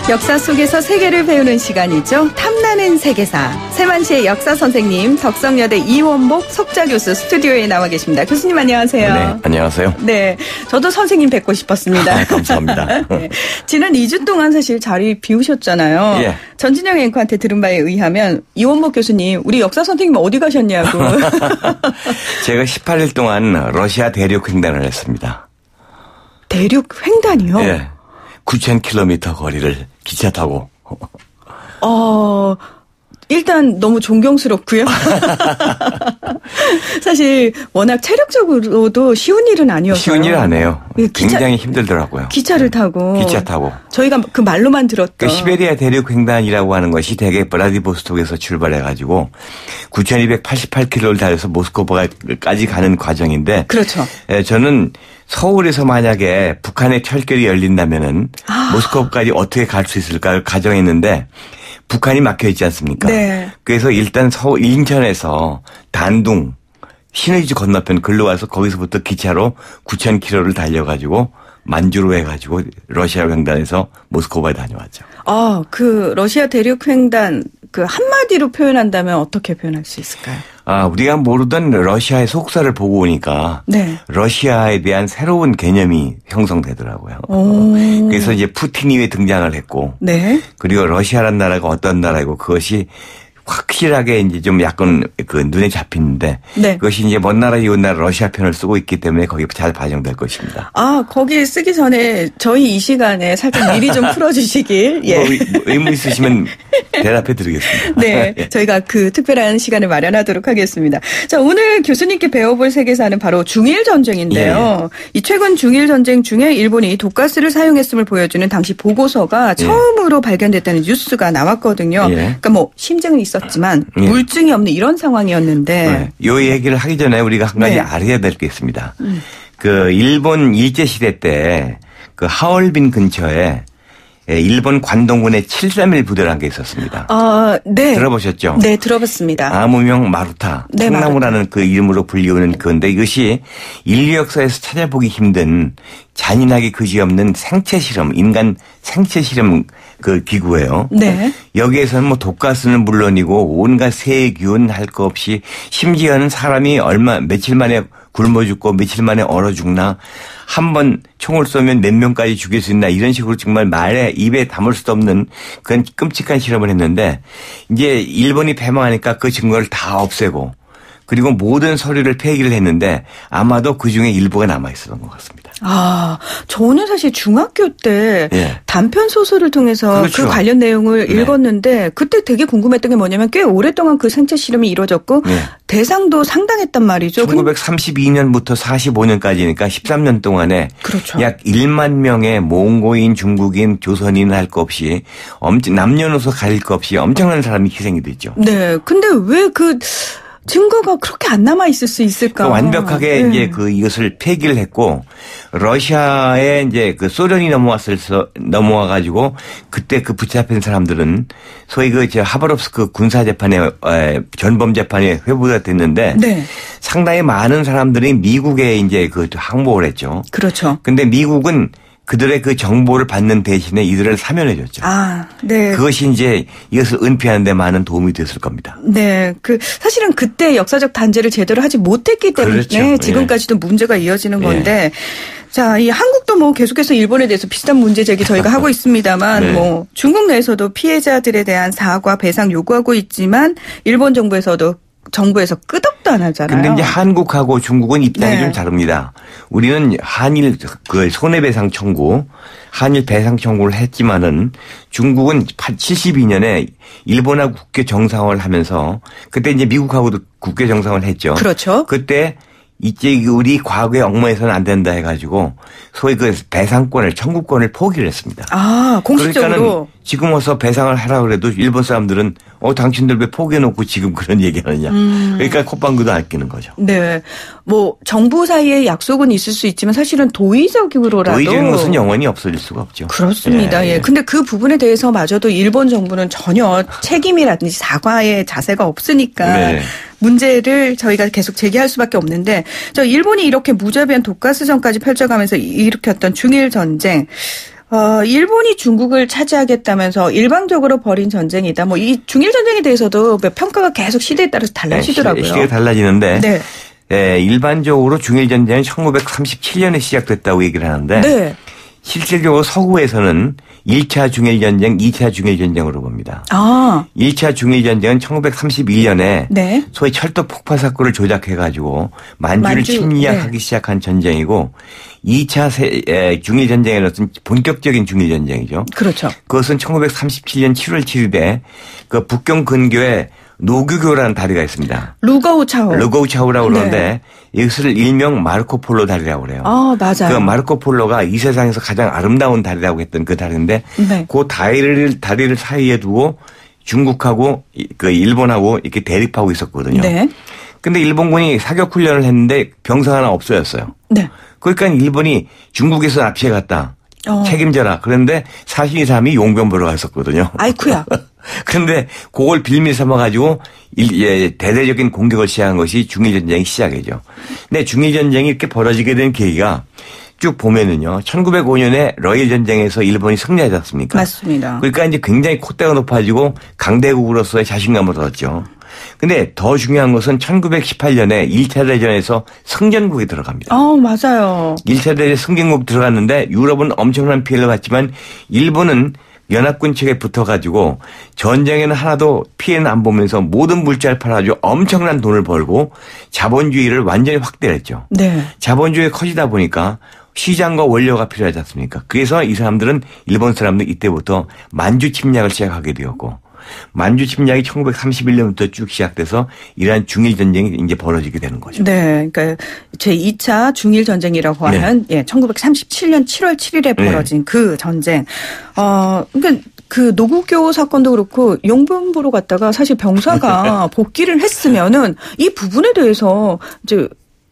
역사 속에서 세계를 배우는 시간이죠. 탐나는 세계사. 세만시의 역사 선생님, 덕성여대 이원복 석좌교수 스튜디오에 나와 계십니다. 교수님 안녕하세요. 네, 안녕하세요. 네, 저도 선생님 뵙고 싶었습니다. 감사합니다. 네, 지난 2주 동안 사실 자리 비우셨잖아요. 예. 전진영 앵커한테 들은 바에 의하면 이원복 교수님, 우리 역사 선생님 어디 가셨냐고. 제가 18일 동안 러시아 대륙 횡단을 했습니다. 대륙 횡단이요? 예. 9,000km 거리를 기차 타고. 일단 너무 존경스럽고요. 사실 워낙 체력적으로도 쉬운 일은 아니어서. 쉬운 일 안 해요. 굉장히 힘들더라고요. 기차를 타고. 기차 타고. 저희가 그 말로만 들었던. 그 시베리아 대륙 횡단이라고 하는 것이 대개 브라디보스톡에서 출발해가지고 9,288km를 달려서 모스크바까지 가는 과정인데. 그렇죠. 예, 저는 서울에서 만약에 북한의 철결이 열린다면은 모스크바까지 어떻게 갈 수 있을까를 가정했는데 북한이 막혀 있지 않습니까? 네. 그래서 일단 인천에서 단둥 신의주 건너편 글로 와서 거기서부터 기차로 9,000km를 달려가지고 만주로 해가지고 러시아 횡단에서 모스크바에 다녀왔죠. 그 러시아 대륙 횡단 그 한마디로 표현한다면 어떻게 표현할 수 있을까요? 우리가 모르던 러시아의 속사를 보고 오니까 네. 러시아에 대한 새로운 개념이 형성되더라고요. 그래서 이제 푸틴이 왜 등장을 했고, 네. 그리고 러시아란 나라가 어떤 나라이고 그것이 확실하게 이제 좀 약간 그 눈에 잡히는데 네. 그것이 이제 먼 나라 이웃 나라 러시아 편을 쓰고 있기 때문에 거기에 잘 반영될 것입니다. 거기 쓰기 전에 저희 이 시간에 살짝 미리 좀 풀어주시길. 예. 의무 있으시면 대답해 드리겠습니다. 네. 저희가 그 특별한 시간을 마련하도록 하겠습니다. 자, 오늘 교수님께 배워볼 세계사는 바로 중일전쟁인데요. 예. 이 최근 중일전쟁 중에 일본이 독가스를 사용했음을 보여주는 당시 보고서가 처음으로 발견됐다는 뉴스가 나왔거든요. 예. 그러니까 뭐 심증은 있었지만 물증이 없는 이런 상황이었는데. 이 얘기를 하기 전에 우리가 한 가지 알아야 될 게 있습니다. 그 일본 일제시대 때 그 하얼빈 근처에 일본 관동군의 731 부대라는 게 있었습니다. 네. 들어보셨죠? 네, 들어봤습니다. 암호명 마루타, 네, 통나무라는 그 이름으로 불리우는 그건데 이것이 인류 역사에서 찾아보기 힘든 잔인하게 그지없는 생체 실험, 인간 생체 실험 그 기구예요. 네. 여기에서는 뭐 독가스는 물론이고 온갖 세균 할 거 없이 심지어는 사람이 며칠 만에 굶어 죽고 며칠 만에 얼어 죽나 한 번 총을 쏘면 몇 명까지 죽일 수 있나 이런 식으로 정말 말에 입에 담을 수도 없는 그런 끔찍한 실험을 했는데 이제 일본이 패망하니까 그 증거를 다 없애고 그리고 모든 서류를 폐기를 했는데 아마도 그중에 일부가 남아있었던 것 같습니다. 저는 사실 중학교 때 단편 소설을 통해서 그렇죠. 그 관련 내용을 읽었는데 그때 되게 궁금했던 게 뭐냐면 꽤 오랫동안 그 생체 실험이 이루어졌고 대상도 상당했단 말이죠. 1932년부터 45년까지니까 13년 동안에 그렇죠. 약 1만 명의 몽고인, 중국인, 조선인 할 거 없이 남녀노소 가릴 거 없이 엄청난 사람이 희생이 됐죠. 네. 근데 왜 그 증거가 그렇게 안 남아 있을 수 있을까? 완벽하게 이제 이것을 폐기를 했고 러시아에 이제 그 소련이 넘어와 가지고 그때 그 붙잡힌 사람들은 소위 하바롭스크 군사 재판에 전범 재판에 회부가 됐는데 상당히 많은 사람들이 미국에 이제 항복을 했죠. 그렇죠. 근데 미국은 그들의 그 정보를 받는 대신에 이들을 사면해줬죠. 네. 그것이 이제 이것을 은폐하는 데 많은 도움이 됐을 겁니다. 네. 사실은 그때 역사적 단죄를 제대로 하지 못했기 때문에 그렇죠. 지금까지도 문제가 이어지는 건데 자, 이 한국도 뭐 계속해서 일본에 대해서 비슷한 문제 제기 저희가 하고 있습니다만 뭐 중국 내에서도 피해자들에 대한 사과, 배상 요구하고 있지만 일본 정부에서 끄덕도 안 하잖아요. 근데 이제 한국하고 중국은 입장이 좀 다릅니다. 우리는 한일 손해배상 청구, 한일 배상 청구를 했지만은 중국은 72년에 일본하고 국교 정상화를 하면서 그때 이제 미국하고도 국교 정상화를 했죠. 그렇죠. 그때 이제 우리 과거에 엉망해서는 안 된다 해가지고 소위 그 배상권을 청구권을 포기를 했습니다. 공식적으로. 그러니까는 지금 와서 배상을 하라고 그래도 일본 사람들은 당신들 왜 포기해놓고 지금 그런 얘기하느냐. 그러니까 콧방귀도 안 끼는 거죠. 네. 뭐 정부 사이에 약속은 있을 수 있지만 사실은 도의적으로라도. 도의적인 것은 영원히 없어질 수가 없죠. 그렇습니다. 예. 근데 그 부분에 대해서마저도 일본 정부는 전혀 책임이라든지 사과의 자세가 없으니까 문제를 저희가 계속 제기할 수밖에 없는데 일본이 이렇게 무자비한 독가스전까지 펼쳐가면서 일으켰던 중일 전쟁. 일본이 중국을 차지하겠다면서 일방적으로 벌인 전쟁이다. 뭐 이 중일 전쟁에 대해서도 평가가 계속 시대에 따라서 달라지더라고요. 네, 시대가 달라지는데 네. 네, 일반적으로 중일 전쟁은 1937년에 시작됐다고 얘기를 하는데 네. 실질적으로 서구에서는 1차 중일전쟁, 2차 중일전쟁으로 봅니다. 1차 중일전쟁은 1931년에 네. 소위 철도 폭파 사건을 조작해가지고 만주를 침략하기 네. 시작한 전쟁이고 2차 중일전쟁에는 본격적인 중일전쟁이죠. 그렇죠. 그것은 1937년 7월 7일에 그 북경 근교에 노규교라는 다리가 있습니다. 루거우차오라고 그러는데 네. 이것을 일명 마르코폴로 다리라고 그래요. 맞아요. 그 마르코폴로가 이 세상에서 가장 아름다운 다리라고 했던 그 다리인데 네. 그 다리를 사이에 두고 중국하고 그 일본하고 이렇게 대립하고 있었거든요. 네. 근데 일본군이 사격 훈련을 했는데 병사 하나 없어졌어요. 네. 그러니까 일본이 중국에서 납치해 갔다. 책임져라. 그런데 사실 이 사람이 용병 보러 갔었거든요. 아이쿠야. 그런데 그걸 빌미 삼아가지고 대대적인 공격을 시작한 것이 중일전쟁의 시작이죠. 근데 중일전쟁이 이렇게 벌어지게 된 계기가 쭉 보면은요. 1905년에 러일 전쟁에서 일본이 승리하지 않습니까? 맞습니다. 그러니까 이제 굉장히 콧대가 높아지고 강대국으로서의 자신감을 얻었죠. 근데 더 중요한 것은 1918년에 1차 대전에서 승전국이 들어갑니다. 맞아요. 1차 대전 승전국 들어갔는데 유럽은 엄청난 피해를 봤지만 일본은 연합군 측에 붙어가지고 전쟁에는 하나도 피해는 안 보면서 모든 물자를 팔아가지고 엄청난 돈을 벌고 자본주의를 완전히 확대했죠. 네. 자본주의가 커지다 보니까 시장과 원료가 필요하지 않습니까? 그래서 이 사람들은 일본 사람들 이때부터 만주 침략을 시작하게 되었고 만주 침략이 1931년부터 쭉 시작돼서 이러한 중일 전쟁이 이제 벌어지게 되는 거죠. 네, 그러니까 제2차 중일 전쟁이라고 하는 네. 1937년 7월 7일에 벌어진 네. 그 전쟁. 그러니까 그 노구교 사건도 그렇고 용병부로 갔다가 사실 병사가 복귀를 했으면은 이 부분에 대해서 이제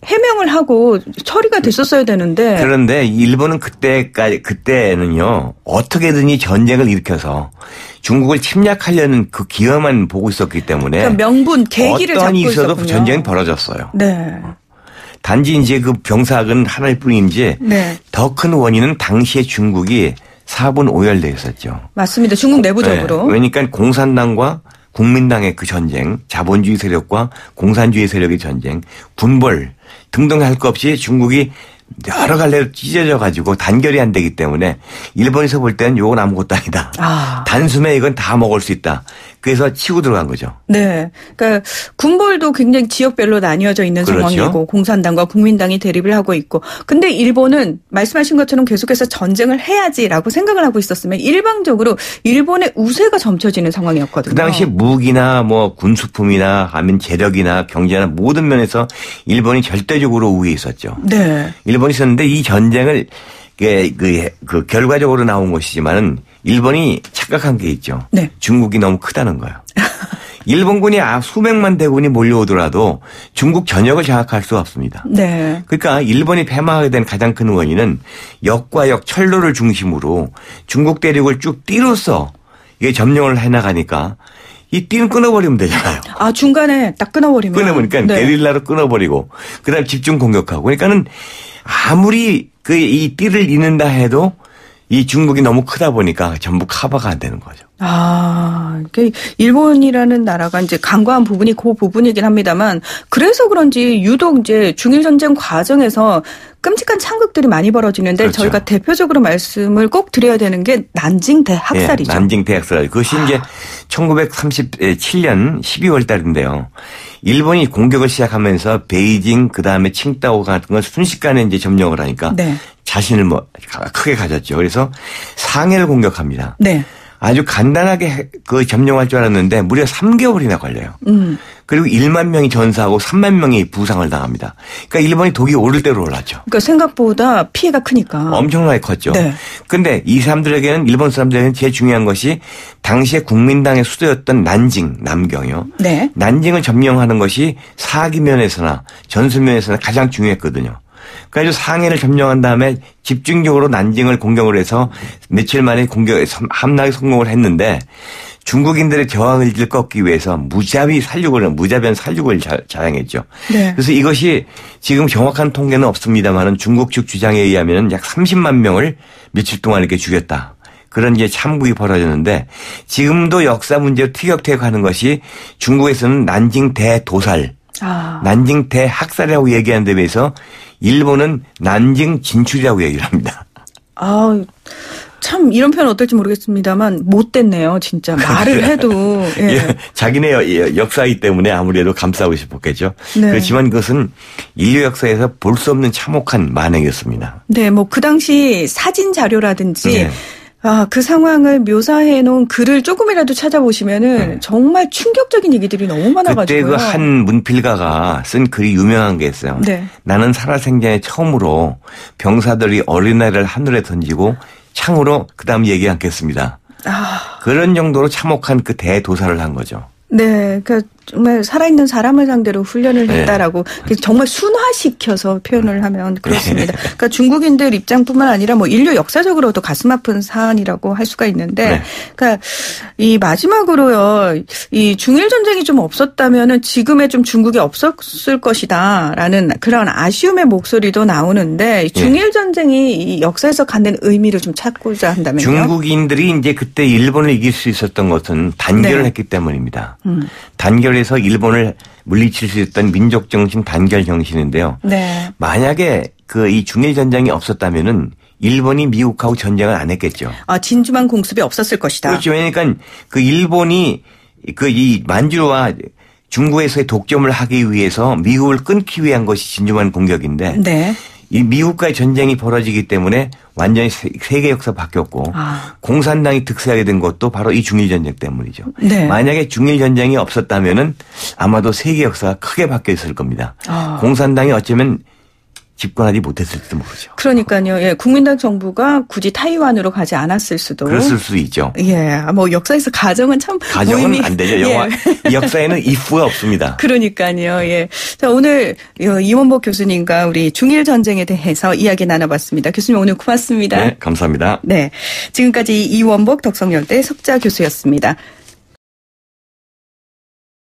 해명을 하고 처리가 됐었어야 되는데. 그런데 일본은 그때는요, 어떻게든지 전쟁을 일으켜서 중국을 침략하려는 그 기회만 보고 있었기 때문에. 그러니까 명분, 계기를 잡고 있었군요. 어떤 있어도 전쟁이 벌어졌어요. 네. 단지 이제 그 병사학은 하나일 뿐인지 네. 더 큰 원인은 당시에 중국이 사분 오열돼 있었죠. 맞습니다. 중국 내부적으로. 네. 그러니까 공산당과 국민당의 그 전쟁, 자본주의 세력과 공산주의 세력의 전쟁, 군벌 등등 할 것 없이 중국이 여러 갈래로 찢어져 가지고 단결이 안 되기 때문에 일본에서 볼 때는 이건 아무것도 아니다. 단숨에 이건 다 먹을 수 있다. 그래서 치고 들어간 거죠. 네. 그러니까 군벌도 굉장히 지역별로 나뉘어져 있는 그렇죠. 상황이고 공산당과 국민당이 대립을 하고 있고 근데 일본은 말씀하신 것처럼 계속해서 전쟁을 해야지라고 생각을 하고 있었으면 일방적으로 일본의 우세가 점쳐지는 상황이었거든요. 그 당시 무기나 뭐 군수품이나 아니면 재력이나 경제나 모든 면에서 일본이 절대적으로 우위에 있었죠. 네. 일본이 있었는데 이 전쟁을 그 결과적으로 나온 것이지만은 일본이 착각한 게 있죠. 네. 중국이 너무 크다는 거예요. 일본군이 수백만 대군이 몰려오더라도 중국 전역을 장악할 수 없습니다. 네. 그러니까 일본이 패망하게 된 가장 큰 원인은 역과 역 철로를 중심으로 중국 대륙을 쭉 띠로써 이게 점령을 해나가니까 이 띠는 끊어버리면 되잖아요. 중간에 딱 끊어버리면. 끊어버리니까 네. 게릴라로 끊어버리고 그다음 집중 공격하고 그러니까는 아무리 이 띠를 잇는다 해도 이 중국이 너무 크다 보니까 전부 커버가 안 되는 거죠. 그러니까 일본이라는 나라가 이제 간과한 부분이 그 부분이긴 합니다만 그래서 그런지 유독 이제 중일전쟁 과정에서 끔찍한 참극들이 많이 벌어지는데 그렇죠. 저희가 대표적으로 말씀을 꼭 드려야 되는 게 난징 대학살이죠. 네, 난징 대학살. 그것이 이제 1937년 12월 달인데요. 일본이 공격을 시작하면서 베이징 그다음에 칭다오 같은 걸 순식간에 이제 점령을 하니까 네. 자신을 크게 가졌죠. 그래서 상해를 공격합니다. 네. 아주 간단하게 점령할 줄 알았는데 무려 3개월이나 걸려요. 그리고 1만 명이 전사하고 3만 명이 부상을 당합니다. 그러니까 일본이 독이 오를 대로 올랐죠. 그러니까 생각보다 피해가 크니까. 엄청나게 컸죠. 네. 그런데 이 사람들에게는 일본 사람들에게는 제일 중요한 것이 당시에 국민당의 수도였던 난징, 남경이요. 네. 난징을 점령하는 것이 사기면에서나 전술면에서나 가장 중요했거든요. 그래서 상해를 점령한 다음에 집중적으로 난징을 공격을 해서 며칠 만에 함락에 성공을 했는데 중국인들의 저항 의지를 꺾기 위해서 무자비한 살육을 자행했죠. 네. 그래서 이것이 지금 정확한 통계는 없습니다만은 중국 측 주장에 의하면 약 30만 명을 며칠 동안 이렇게 죽였다. 그런 이제 참국이 벌어졌는데 지금도 역사 문제로 티격태격하는 것이 중국에서는 난징 대도살, 난징 대학살이라고 얘기하는 데 비해서 일본은 난징 진출이라고 얘기를 합니다. 참 이런 표현 어떨지 모르겠습니다만 못됐네요. 진짜 말을 해도. 예. 자기네 역사이기 때문에 아무래도 감싸고 싶었겠죠. 네. 그렇지만 그것은 인류 역사에서 볼 수 없는 참혹한 만행이었습니다. 네. 뭐 그 당시 사진 자료라든지 네. 그 상황을 묘사해 놓은 글을 조금이라도 찾아보시면은 정말 충격적인 얘기들이 너무 많아가지고요. 그때 그 한 문필가가 쓴 글이 유명한 게 있어요. 네. 나는 살아생전에 처음으로 병사들이 어린아이를 하늘에 던지고 창으로 그다음 얘기 않겠습니다. 그런 정도로 참혹한 그 대도사를 한 거죠. 네. 그러니까 정말 살아있는 사람을 상대로 훈련을 했다라고 정말 순화시켜서 표현을 하면 그렇습니다. 그러니까 중국인들 입장뿐만 아니라 뭐 인류 역사적으로도 가슴 아픈 사안이라고 할 수가 있는데 그러니까 이 마지막으로요. 이 중일 전쟁이 좀 없었다면은 지금의 좀 중국이 없었을 것이다라는 그런 아쉬움의 목소리도 나오는데 중일 전쟁이 이 역사에서 갖는 의미를 좀 찾고자 한다면요. 중국인들이 이제 그때 일본을 이길 수 있었던 것은 단결을 했기 때문입니다. 단결해서 일본을 물리칠 수 있었던 민족 정신, 단결 정신인데요. 네. 만약에 이 중일 전쟁이 없었다면은 일본이 미국하고 전쟁을 안 했겠죠. 진주만 공습이 없었을 것이다. 그렇죠. 그러니까 그 일본이 이 만주와 중국에서의 독점을 하기 위해서 미국을 끊기 위한 것이 진주만 공격인데. 네. 이 미국과의 전쟁이 벌어지기 때문에 완전히 세계 역사 바뀌었고 공산당이 득세하게 된 것도 바로 이 중일전쟁 때문이죠. 네. 만약에 중일전쟁이 없었다면은 아마도 세계 역사가 크게 바뀌어 있을 겁니다. 공산당이 어쩌면 집권하지 못했을지도 모르죠. 그러니까요. 예, 국민당 정부가 굳이 타이완으로 가지 않았을 수도. 그랬을 수 있죠. 예, 뭐 역사에서 가정은 참 가정은 안 되죠. 이 역사에는 if가 없습니다. 그러니까요. 예. 자, 오늘 이원복 교수님과 우리 중일 전쟁에 대해서 이야기 나눠봤습니다. 교수님 오늘 고맙습니다. 네, 감사합니다. 네, 지금까지 이원복 덕성여대 석좌 교수였습니다.